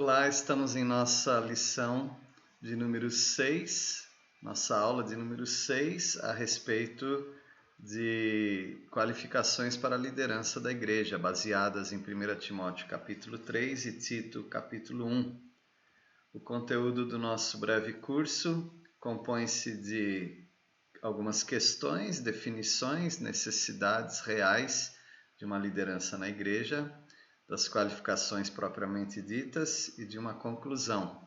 Olá, estamos em nossa lição de número 6, nossa aula de número 6 a respeito de qualificações para a liderança da igreja, baseadas em 1 Timóteo capítulo 3 e Tito capítulo 1. O conteúdo do nosso breve curso compõe-se de algumas questões, definições, necessidades reais de uma liderança na igreja, das qualificações propriamente ditas e de uma conclusão.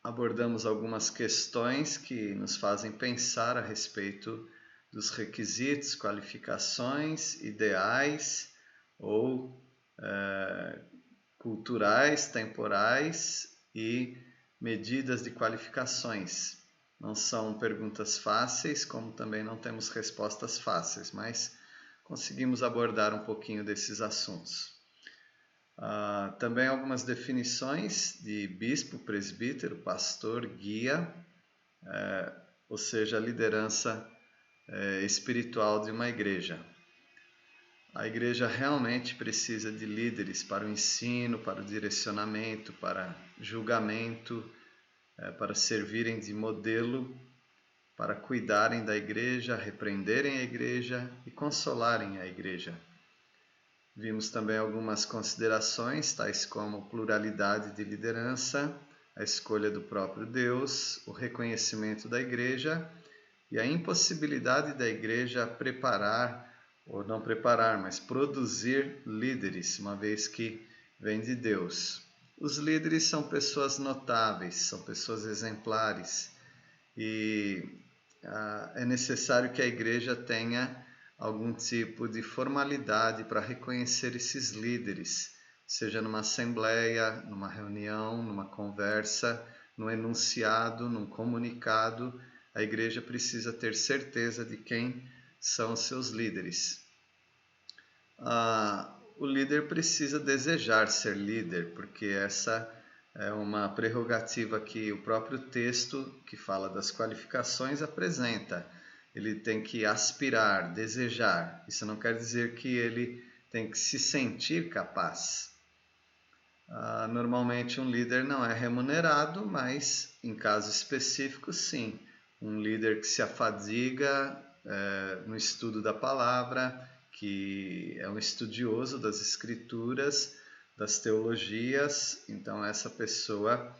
Abordamos algumas questões que nos fazem pensar a respeito dos requisitos, qualificações, ideais ou culturais, temporais e medidas de qualificações. Não são perguntas fáceis, como também não temos respostas fáceis, mas conseguimos abordar um pouquinho desses assuntos. Também algumas definições de bispo, presbítero, pastor, guia, ou seja, a liderança espiritual de uma igreja. A igreja realmente precisa de líderes para o ensino, para o direcionamento, para julgamento, para servirem de modelo, para cuidarem da igreja, repreenderem a igreja e consolarem a igreja. Vimos também algumas considerações, tais como pluralidade de liderança, a escolha do próprio Deus, o reconhecimento da igreja e a impossibilidade da igreja preparar, ou não preparar, mas produzir líderes, uma vez que vem de Deus. Os líderes são pessoas notáveis, são pessoas exemplares e é necessário que a igreja tenha algum tipo de formalidade para reconhecer esses líderes, seja numa assembleia, numa reunião, numa conversa, num enunciado, num comunicado. A igreja precisa ter certeza de quem são os seus líderes. O líder precisa desejar ser líder, porque essa é uma prerrogativa que o próprio texto que fala das qualificações apresenta. Ele tem que aspirar, desejar. Isso não quer dizer que ele tem que se sentir capaz. Normalmente um líder não é remunerado, mas em casos específicos sim. Um líder que se afadiga no estudo da palavra, que é um estudioso das escrituras, das teologias, então essa pessoa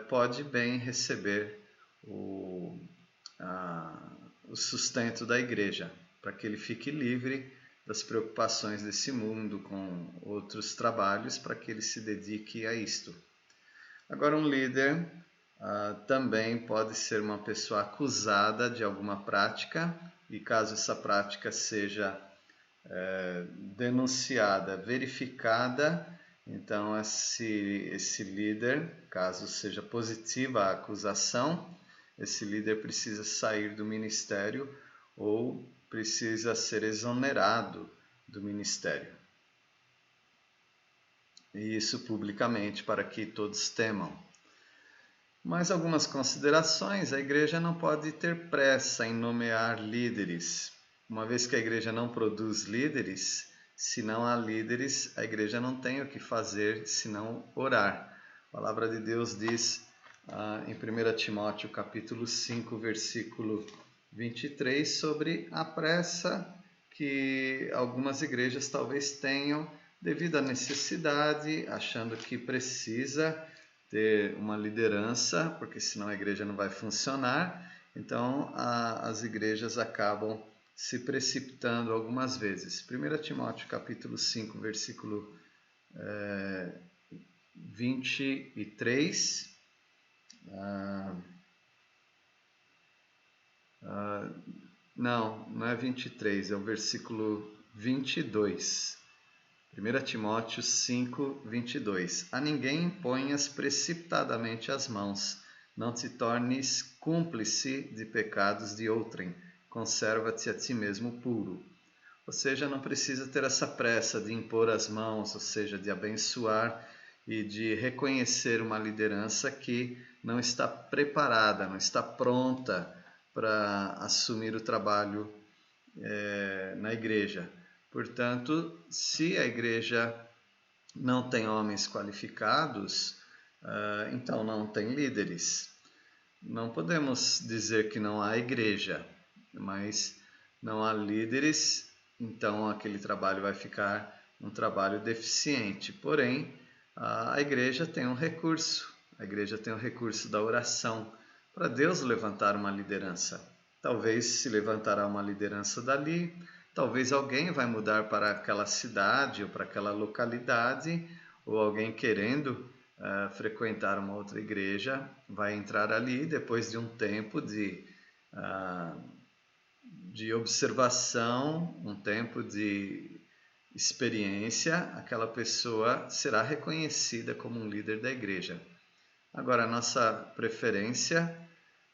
pode bem receber o sustento da igreja, para que ele fique livre das preocupações desse mundo com outros trabalhos, para que ele se dedique a isto. Agora, um líder também pode ser uma pessoa acusada de alguma prática, e caso essa prática seja denunciada, verificada, então esse líder, caso seja positiva a acusação, esse líder precisa sair do ministério ou precisa ser exonerado do ministério. E isso publicamente para que todos temam. Mais algumas considerações: a igreja não pode ter pressa em nomear líderes. Uma vez que a igreja não produz líderes, se não há líderes, a igreja não tem o que fazer senão orar. A palavra de Deus diz em 1 Timóteo capítulo 5, versículo 23, sobre a pressa que algumas igrejas talvez tenham devido à necessidade, achando que precisa ter uma liderança, porque senão a igreja não vai funcionar. Então as igrejas acabam se precipitando algumas vezes. 1 Timóteo capítulo 5, versículo 23. Não é 23, é o versículo 22. 1 Timóteo 5, 22. A ninguém imponhas precipitadamente as mãos, não te tornes cúmplice de pecados de outrem, conserva-te a ti mesmo puro. Ou seja, não precisa ter essa pressa de impor as mãos, ou seja, de abençoar e de reconhecer uma liderança que não está preparada, não está pronta para assumir o trabalho na igreja. Portanto, se a igreja não tem homens qualificados, então não tem líderes. Não podemos dizer que não há igreja, mas não há líderes, então aquele trabalho vai ficar um trabalho deficiente. Porém, a igreja tem um recurso, a igreja tem o recurso da oração para Deus levantar uma liderança. Talvez se levantará uma liderança dali, talvez alguém vai mudar para aquela cidade ou para aquela localidade, ou alguém querendo frequentar uma outra igreja vai entrar ali depois de um tempo de observação, um tempo de experiência, aquela pessoa será reconhecida como um líder da igreja. Agora, a nossa preferência,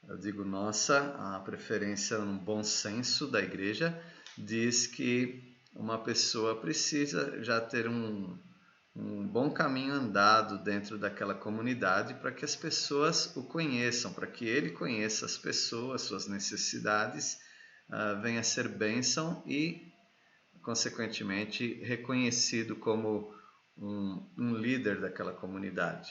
eu digo nossa, a preferência no bom senso da igreja, diz que uma pessoa precisa já ter um bom caminho andado dentro daquela comunidade para que as pessoas o conheçam, para que ele conheça as pessoas, suas necessidades, venha a ser bênção e, consequentemente, reconhecido como um líder daquela comunidade.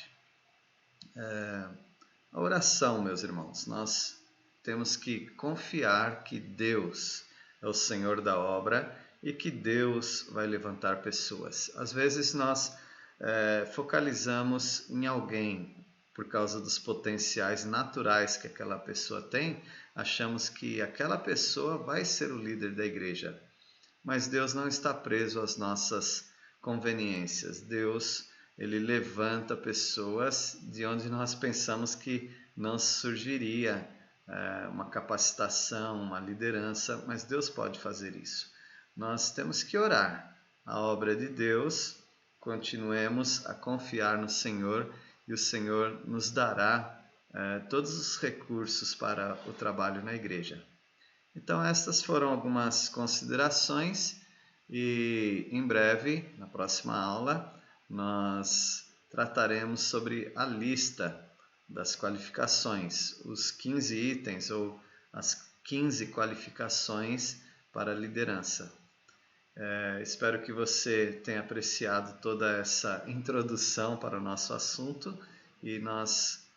A oração, meus irmãos, nós temos que confiar que Deus é o Senhor da obra e que Deus vai levantar pessoas. Às vezes nós focalizamos em alguém por causa dos potenciais naturais que aquela pessoa tem, achamos que aquela pessoa vai ser o líder da igreja. Mas Deus não está preso às nossas conveniências. Deus, ele levanta pessoas de onde nós pensamos que não surgiria uma capacitação, uma liderança, mas Deus pode fazer isso. Nós temos que orar a obra de Deus, continuemos a confiar no Senhor e o Senhor nos dará todos os recursos para o trabalho na igreja. Então, estas foram algumas considerações e em breve, na próxima aula, nós trataremos sobre a lista das qualificações, os 15 itens ou as 15 qualificações para a liderança. Espero que você tenha apreciado toda essa introdução para o nosso assunto e nós,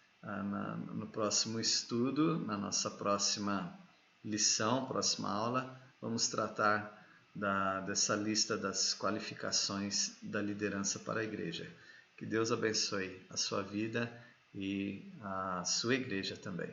no próximo estudo, na nossa próxima lição, próxima aula, vamos tratar dessa lista das qualificações da liderança para a igreja. Que Deus abençoe a sua vida e a sua igreja também.